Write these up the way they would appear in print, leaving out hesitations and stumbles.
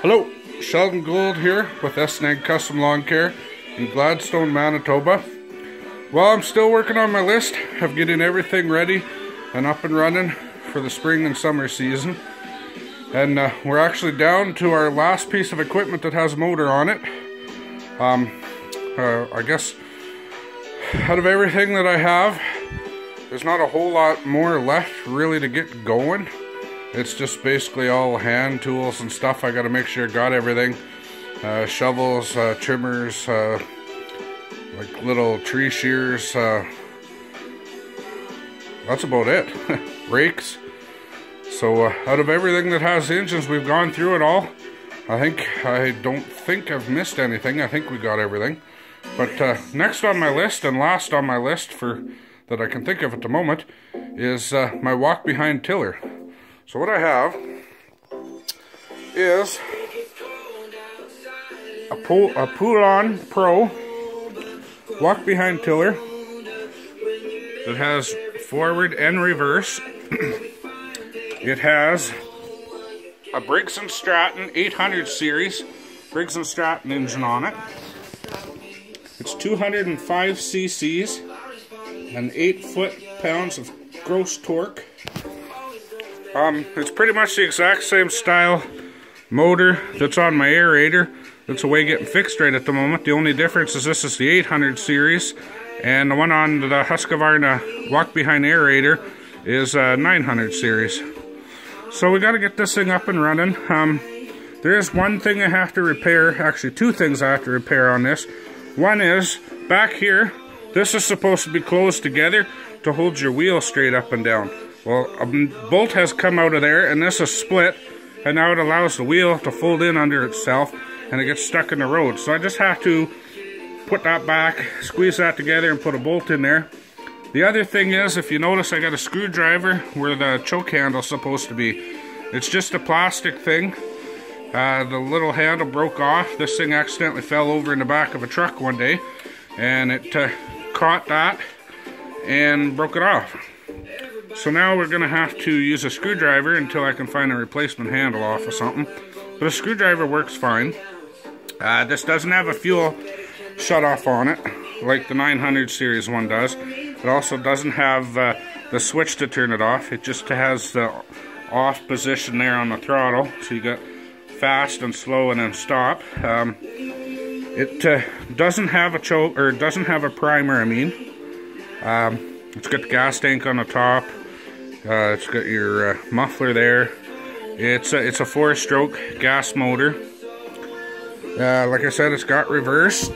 Hello, Sheldon Gould here with S&Ag Custom Lawn Care in Gladstone, Manitoba. Well, I'm still working on my list of getting everything ready and up and running for the spring and summer season. And we're actually down to our last piece of equipment that has a motor on it. I guess out of everything that I have, there's not a whole lot more left really to get going. It's just basically all hand tools and stuff. I got to make sure I got everything. Shovels, trimmers, like little tree shears. That's about it. Rakes. So out of everything that has engines, we've gone through it all. I don't think I've missed anything. I think we got everything. But next on my list and last on my list that I can think of at the moment is my walk behind tiller. So what I have is a Poulan Pro walk behind tiller that has forward and reverse. It has a Briggs & Stratton 800 series Briggs & Stratton engine on it. It's 205 cc's and 8 foot-pounds of gross torque. It's pretty much the exact same style motor that's on my aerator. That's away getting fixed right at the moment. The only difference is this is the 800 series, and the one on the Husqvarna walk behind aerator is 900 series. So we got to get this thing up and running. There is one thing I have to repair, actually two things I have to repair on this. One is back here, this is supposed to be closed together to hold your wheel straight up and down. Well, a bolt has come out of there and this is split, and now it allows the wheel to fold in under itself and it gets stuck in the road. So I just have to put that back, squeeze that together and put a bolt in there. The other thing is, if you notice, I got a screwdriver where the choke handle is supposed to be. It's just a plastic thing. The little handle broke off. This thing accidentally fell over in the back of a truck one day and it caught that and broke it off. So now we're going to have to use a screwdriver until I can find a replacement handle off of something. But a screwdriver works fine. This doesn't have a fuel shut-off on it like the 900 series one does. It also doesn't have the switch to turn it off. It just has the off position there on the throttle. So you got fast and slow and then stop. It doesn't have a choke, or doesn't have a primer, I mean. It's got the gas tank on the top. It's got your muffler there. It's a 4-stroke gas motor. Like I said, it's got reverse.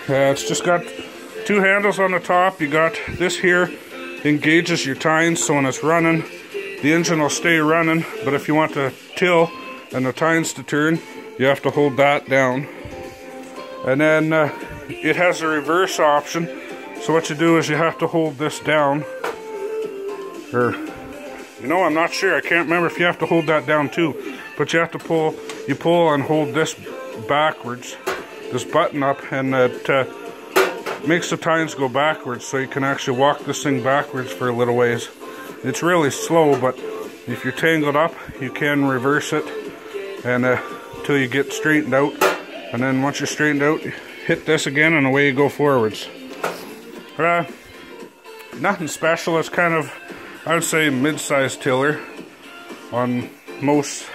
It's just got 2 handles on the top. You got this here engages your tines, so when it's running, the engine will stay running. But if you want to till and the tines to turn, you have to hold that down. And then it has a reverse option. So what you do is you have to hold this down, or, you know, I'm not sure, I can't remember if you have to hold that down too, but you have to pull and hold this backwards, this button up, and that makes the tines go backwards, so you can actually walk this thing backwards for a little ways. It's really slow, but if you're tangled up, you can reverse it, and until you get straightened out, and then once you're straightened out, you hit this again, and away you go forwards. Nothing special. It's kind of, I would say, mid-sized tiller on most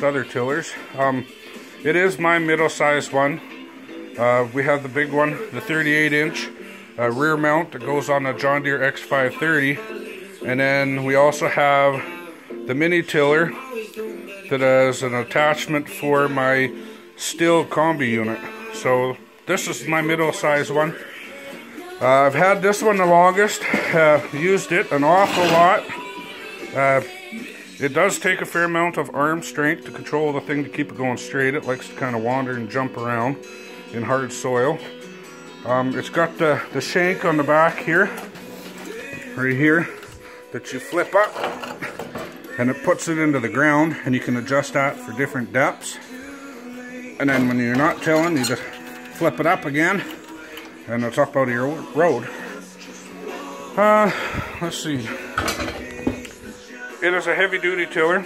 other tillers. It is my middle-sized one. We have the big one, the 38-inch rear mount that goes on the John Deere X530, and then we also have the mini tiller that has an attachment for my Stihl combi unit. So this is my middle-sized one. I've had this one the longest, used it an awful lot. It does take a fair amount of arm strength to control the thing to keep it going straight. It likes to kind of wander and jump around in hard soil. It's got the shank on the back here, right here, that you flip up and it puts it into the ground, and you can adjust that for different depths. And then when you're not tilling, you just flip it up again and it's up out of your road. Let's see. It is a heavy duty tiller.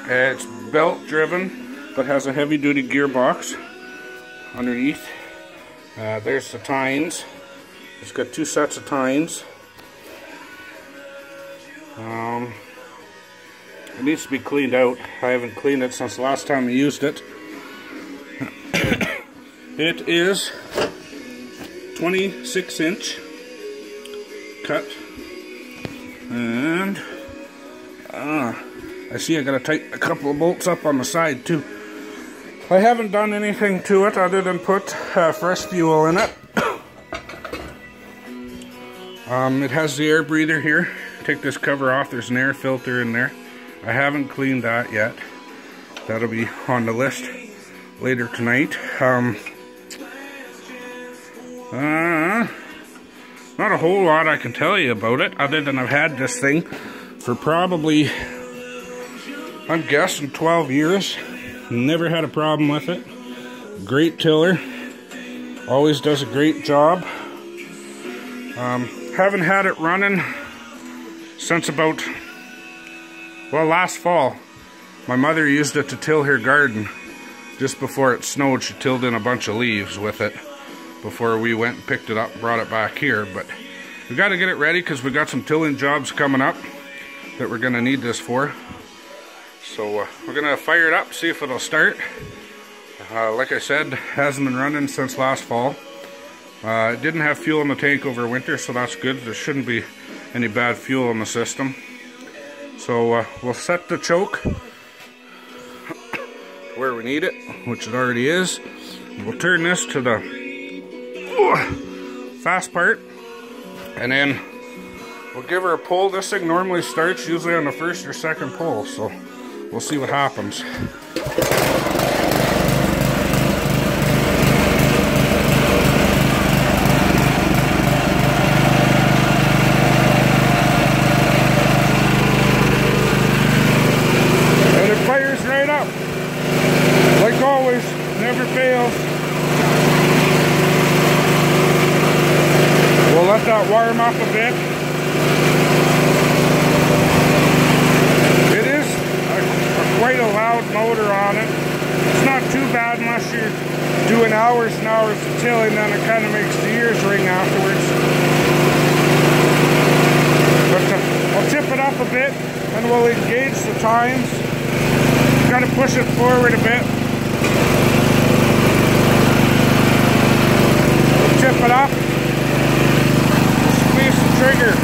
It's belt driven. but has a heavy-duty gearbox underneath. There's the tines. It's got 2 sets of tines. It needs to be cleaned out. I haven't cleaned it since the last time I used it. It is 26-inch cut, and I see I gotta tighten a couple of bolts up on the side too. I haven't done anything to it other than put fresh fuel in it. It has the air breather here. Take this cover off, there's an air filter in there. I haven't cleaned that yet. That'll be on the list later tonight. Not a whole lot I can tell you about it, other than I've had this thing for probably, I'm guessing, 12 years. Never had a problem with it. Great tiller. Always does a great job. Haven't had it running since about, well, last fall. My mother used it to till her garden. Just before it snowed, she tilled in a bunch of leaves with it before we went and picked it up and brought it back here. But we got to get it ready because we got some tilling jobs coming up that we're going to need this for. So we're going to fire it up, see if it'll start. Like I said, hasn't been running since last fall. It didn't have fuel in the tank over winter, so that's good. There shouldn't be any bad fuel in the system. So we'll set the choke where we need it, which it already is. We'll turn this to the fast part, and then we'll give her a pull. This thing normally starts usually on the first or second pull, so we'll see what happens. And it fires right up. Like always, never fails. We'll let that warm up a bit. It is quite a loud motor on it. It's not too bad unless you're doing hours and hours of tilling, then it kind of makes the ears ring afterwards. But I'll tip it up a bit and we'll engage the tines. Got to push it forward a bit. We'll tip it up. Squeeze the trigger.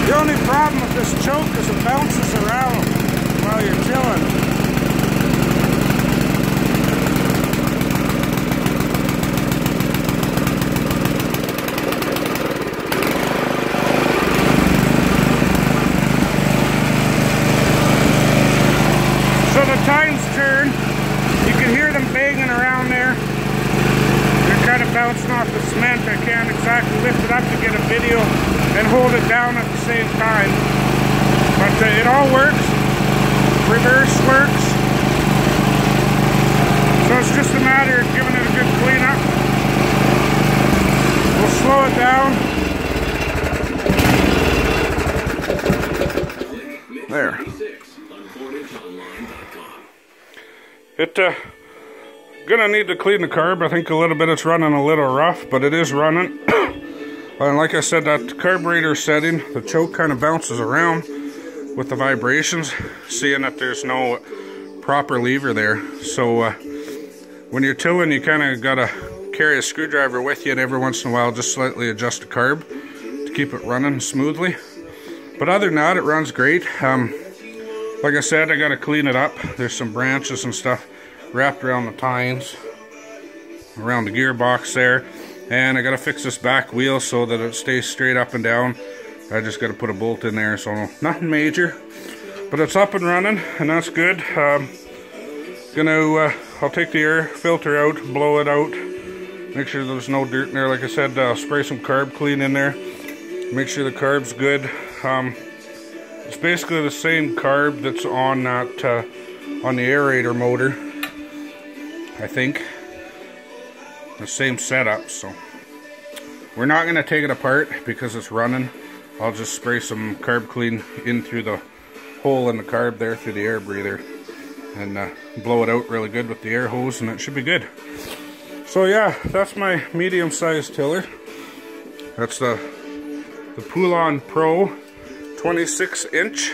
The only problem with this choke is it bounces around while you're tilling. So the tines turn, you can hear them banging around there. They're kind of bouncing off the cement. I can't exactly lift it up to get a video and hold it down at the same time. But it all works. Reverse works. So it's just a matter of giving it a good cleanup. We'll slow it down. There. Gonna need to clean the carb. I think a little bit it's running a little rough, but it is running. And like I said, that carburetor setting, the choke kind of bounces around with the vibrations, seeing that there's no proper lever there. So when you're tilling, you kind of gotta carry a screwdriver with you, and every once in a while just slightly adjust the carb to keep it running smoothly. But other than that, it runs great. Like I said, I gotta clean it up. There's some branches and stuff wrapped around the tines, around the gearbox there. And I gotta fix this back wheel so that it stays straight up and down. I just gotta put a bolt in there, so nothing major. But it's up and running, and that's good. I'll take the air filter out, blow it out, make sure there's no dirt in there. Like I said, spray some carb clean in there, Make sure the carb's good. It's basically the same carb that's on that on the aerator motor, I think. The same setup, so we're not going to take it apart because it's running. I'll just spray some carb clean in through the hole in the carb there through the air breather and blow it out really good with the air hose, and it should be good. So yeah, that's my medium-sized tiller. That's the Poulan Pro 26-inch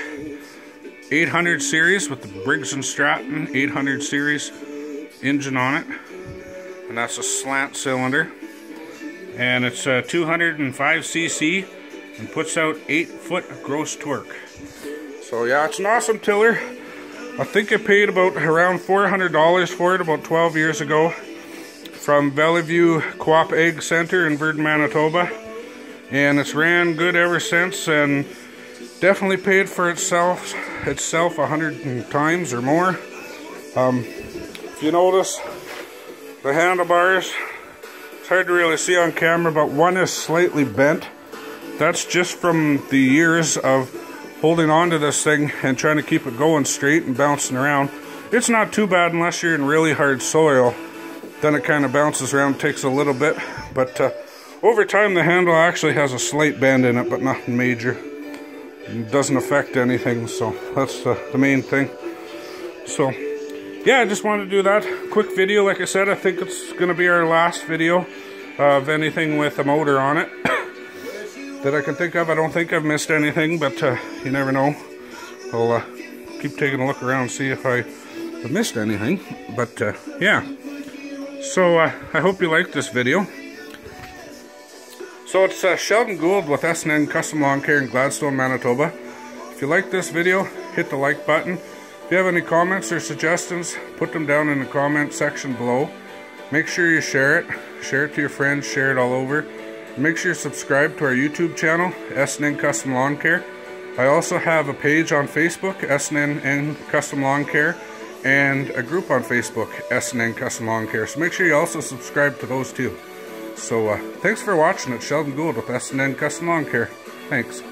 800 series with the Briggs and Stratton 800 series engine on it. And that's a slant cylinder, and it's 205 cc and puts out 8-foot gross torque. So yeah, it's an awesome tiller. I think I paid about around $400 for it about 12 years ago from Valley View Co-op Ag Center in Virden, Manitoba, and it's ran good ever since, and definitely paid for itself 100 times or more. If you notice, the handlebars, it's hard to really see on camera, but one is slightly bent. That's just from the years of holding on to this thing and trying to keep it going straight and bouncing around. It's not too bad unless you're in really hard soil. Then it kind of bounces around, takes a little bit. But over time the handle actually has a slight bend in it, but nothing major. It doesn't affect anything, so that's the main thing. So yeah, I just wanted to do that quick video. Like I said, I think it's going to be our last video of anything with a motor on it that I can think of. I don't think I've missed anything, but you never know. I'll keep taking a look around and see if I have missed anything. But yeah, so I hope you liked this video. So it's Sheldon Gould with S&N Custom Lawn Care in Gladstone, Manitoba. If you like this video, hit the like button. If you have any comments or suggestions, put them down in the comment section below. Make sure you share it to your friends, share it all over. Make sure you subscribe to our YouTube channel, S&N Custom Lawn Care. I also have a page on Facebook, S&N Custom Lawn Care, and a group on Facebook, S&N Custom Lawn Care. So make sure you also subscribe to those too. So thanks for watching. It's Sheldon Gould with S&N Custom Lawn Care. Thanks.